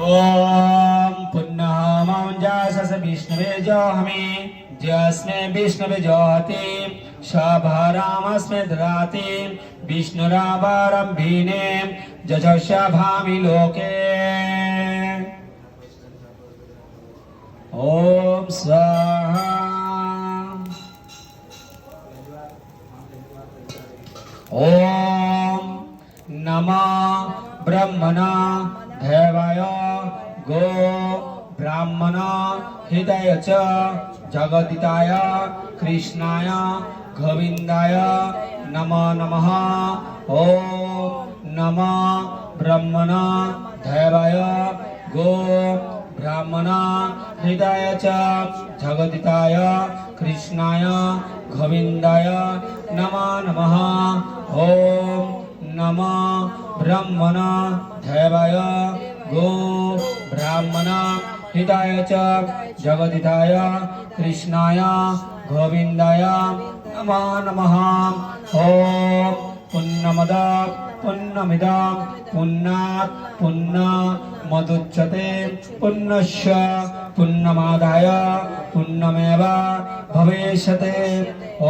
ओम पुन्नः मौं जासस विष्णवे जोहमि जस्मे विष्णवे जोहति शभारामस्मे ददाति विष्णुरावारम्भिने जजस्याभामि लोके। ओम स्वाहा। ओम नमः ब्रह्मणा देवाय गो ब्राह्मण हिताय च जगदिताय कृष्णाय गोविंदाय नमो नमः। ओम नमः ब्रह्मण देवाय गो ब्राह्मण हिताय च जगदिताय कृष्णाय गोविंदाय नमो नमः। ओम नमः ब्रह्मण देवाय गो ब्राह्मण हिताय च जगदिताय कृष्णाय गोविंदाय नमो नमः। ओम पुण्यमद पुण्यमिदं पुण्णात् पुण्यमदुच्यते पुण्यस्य पुण्यमादाय पुण्यमेव भविष्यते।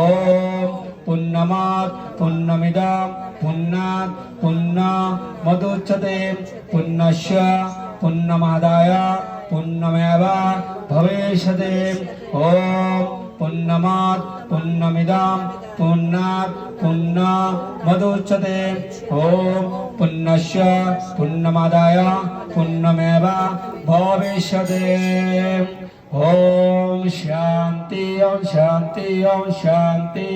ओम पुण्यमात् पुण्यमिदं पुण्णात् पुण्यमदुच्यते पुण्यस्य पुण्यमादाय पुण्यमेव भविष्यते। ओम पुण्यमात् पुण्यमिदं पुण्णात् पुण्यमदुच्यते। ओम पुण्यस्य पुण्यमादाय पुण्यमेव भविष्यते। ओम शांति ओम शांति ओम शांति।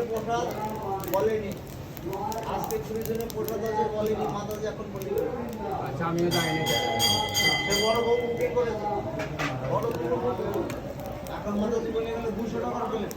প্রসাদ বলেনি আজকে 20 জনের প্রসাদ আছে বলেনি মাতাজি এখন বলি। আচ্ছা আমিও জানি না সে বড় বউ কে করেছে বড় বউ এখন মাতাজি বলে গেল 200 টাকা বলে